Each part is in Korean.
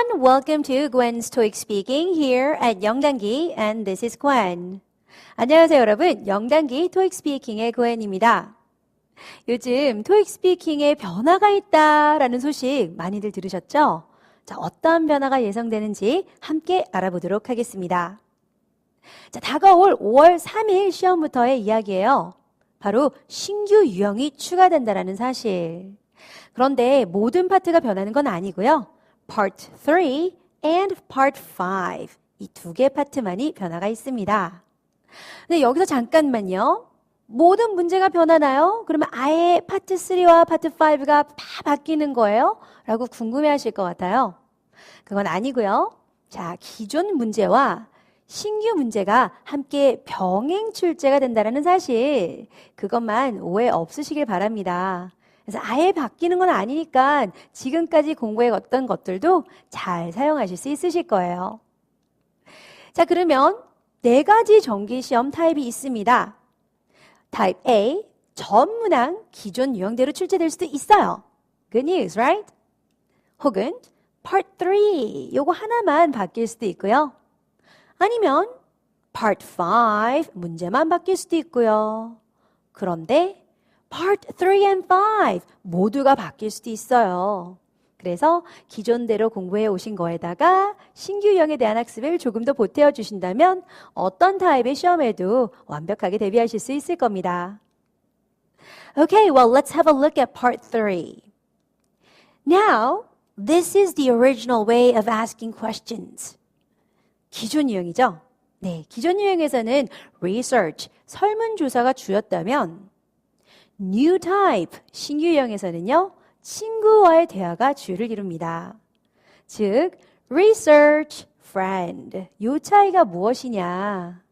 everyone. Welcome to Gwen's TOEIC Speaking here at 영단기, and this is Gwen. 안녕하세요, 여러분. 영단기 TOEIC Speaking의 Gwen입니다. 요즘 TOEIC Speaking에 변화가 있다라는 소식 많이들 들으셨죠? 자, 어떤 변화가 예상되는지 함께 알아보도록 하겠습니다. 자, 다가올 5월 3일 시험부터의 이야기예요. 바로 신규 유형이 추가된다라는 사실. 그런데 모든 파트가 변하는 건 아니고요. Part 3 and Part 5 이 두 개 파트만이 변화가 있습니다. 근데 여기서 잠깐만요. 모든 문제가 변하나요? 그러면 아예 파트 3와 파트 5가 다 바뀌는 거예요? 라고 궁금해하실 것 같아요. 그건 아니고요. 자, 기존 문제와 신규 문제가 함께 병행 출제가 된다는 사실, 그것만 오해 없으시길 바랍니다. 그래서 아예 바뀌는 건 아니니까 지금까지 공부해왔던 것들도 잘 사용하실 수 있으실 거예요. 자, 그러면 4가지 정기시험 타입이 있습니다. 타입 A, 전 문항 기존 유형대로 출제될 수도 있어요. Good news, right? 혹은 Part 3, 요거 하나만 바뀔 수도 있고요. 아니면 Part 5, 문제만 바뀔 수도 있고요. 그런데 Part 3 and 5 모두가 바뀔 수도 있어요. 그래서 기존대로 공부해 오신 거에다가 신규 유형에 대한 학습을 조금 더 보태어 주신다면 어떤 타입의 시험에도 완벽하게 대비하실 수 있을 겁니다. Okay, well, let's have a look at Part 3. Now, this is the original way of asking questions. 기존 유형이죠? 네, 기존 유형에서는 research, 설문조사가 주였다면 New type, 신규 유형에서는요, 친구와의 대화가 주를 이룹니다. 즉, research, friend. 이 차이가 무엇이냐?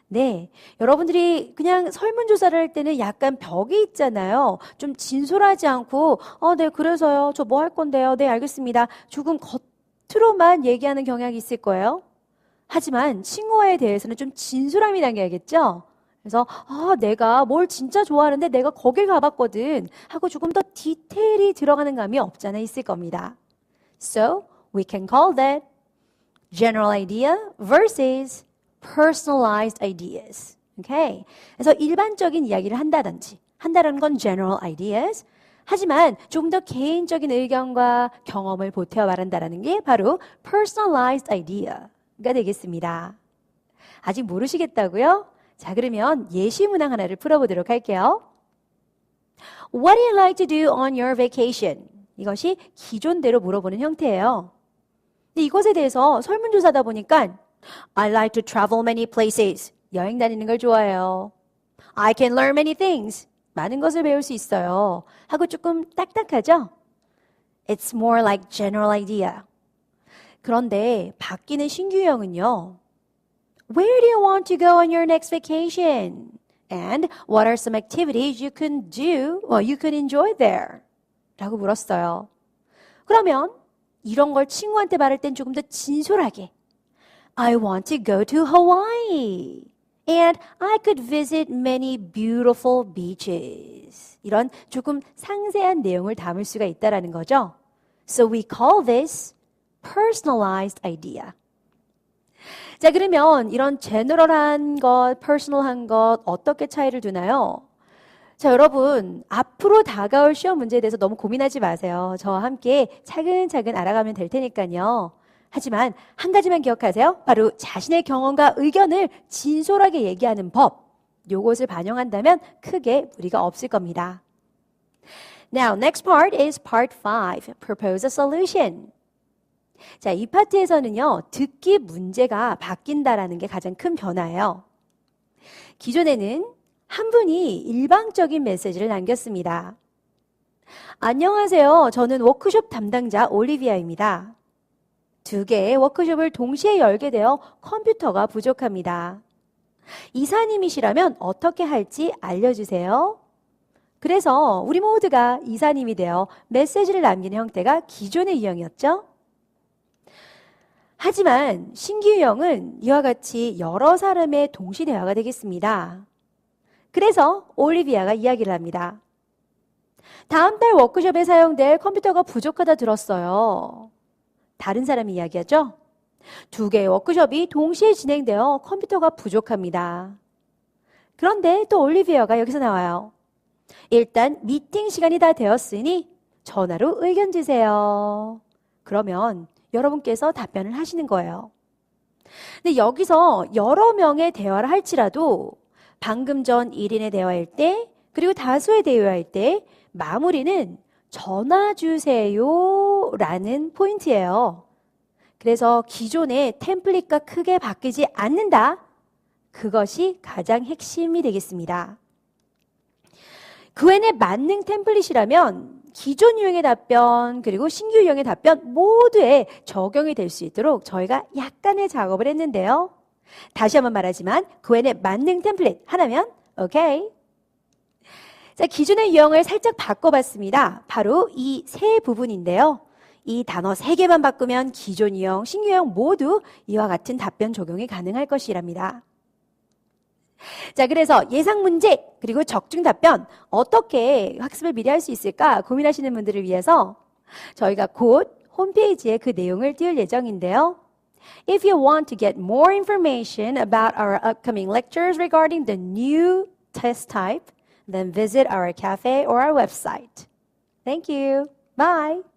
네, 여러분들이 그냥 설문조사를 할 때는 약간 벽이 있잖아요. 좀 진솔하지 않고, 네, 그래서요. 저 뭐 할 건데요. 네, 알겠습니다. 조금 겉으로만 얘기하는 경향이 있을 거예요. 하지만 친구와에 대해서는 좀 진솔함이 담겨야겠죠? 그래서 내가 뭘 진짜 좋아하는데 내가 거길 가봤거든 하고 조금 더 디테일이 들어가는 감이 없잖아 있을 겁니다. So, we can call that general idea versus personalized ideas. Okay? 그래서 일반적인 이야기를 한다는 건 general ideas. 하지만 조금 더 개인적인 의견과 경험을 보태어 말한다는 게 바로 personalized idea가 되겠습니다. 아직 모르시겠다고요? 자, 그러면 예시 문항 하나를 풀어보도록 할게요. What do you like to do on your vacation? 이것이 기존대로 물어보는 형태예요. 근데 이것에 대해서 설문조사다 보니까 I like to travel many places. 여행 다니는 걸 좋아해요. I can learn many things. 많은 것을 배울 수 있어요. 하고 조금 딱딱하죠? It's more like general idea. 그런데 바뀌는 신규 유형은요. Where do you want to go on your next vacation? And what are some activities you can do or you can enjoy there? 라고 물었어요. 그러면 이런 걸 친구한테 말할 땐 조금 더 진솔하게 I want to go to Hawaii. And I could visit many beautiful beaches. 이런 조금 상세한 내용을 담을 수가 있다라는 거죠. So we call this personalized idea. 자, 그러면 이런 제너럴한 것, 퍼스널한 것 어떻게 차이를 두나요? 자, 여러분 앞으로 다가올 시험 문제에 대해서 너무 고민하지 마세요. 저와 함께 차근차근 알아가면 될 테니까요. 하지만 한 가지만 기억하세요. 바로 자신의 경험과 의견을 진솔하게 얘기하는 법. 요것을 반영한다면 크게 무리가 없을 겁니다. Now, next part is part 5. Propose a solution. 자, 이 파트에서는요, 듣기 문제가 바뀐다라는 게 가장 큰 변화예요. 기존에는 한 분이 일방적인 메시지를 남겼습니다. 안녕하세요. 저는 워크숍 담당자 올리비아입니다. 2개의 워크숍을 동시에 열게 되어 컴퓨터가 부족합니다. 이사님이시라면 어떻게 할지 알려주세요. 그래서 우리 모두가 이사님이 되어 메시지를 남기는 형태가 기존의 유형이었죠. 하지만 신규 유형은 이와 같이 여러 사람의 동시 대화가 되겠습니다. 그래서 올리비아가 이야기를 합니다. 다음 달 워크숍에 사용될 컴퓨터가 부족하다 들었어요. 다른 사람이 이야기하죠. 두 개의 워크숍이 동시에 진행되어 컴퓨터가 부족합니다. 그런데 또 올리비어가 여기서 나와요. 일단 미팅 시간이 다 되었으니 전화로 의견 주세요. 그러면 여러분께서 답변을 하시는 거예요. 근데 여기서 여러 명의 대화를 할지라도 방금 전 1인의 대화일 때 그리고 다수의 대화일 때 마무리는 전화 주세요 라는 포인트예요. 그래서 기존의 템플릿과 크게 바뀌지 않는다. 그것이 가장 핵심이 되겠습니다. 그 외에 만능 템플릿이라면 기존 유형의 답변 그리고 신규 유형의 답변 모두에 적용이 될 수 있도록 저희가 약간의 작업을 했는데요. 다시 한번 말하지만 그 외에 만능 템플릿 하나면 오케이. 자, 기존의 유형을 살짝 바꿔봤습니다. 바로 이 세 부분인데요. 이 단어 3개만 바꾸면 기존 유형, 신규 유형 모두 이와 같은 답변 적용이 가능할 것이랍니다. 자, 그래서 예상 문제 그리고 적중 답변 어떻게 학습을 미리 할 수 있을까 고민하시는 분들을 위해서 저희가 곧 홈페이지에 그 내용을 띄울 예정인데요. If you want to get more information about our upcoming lectures regarding the new test type, then visit our cafe or our website. Thank you. Bye.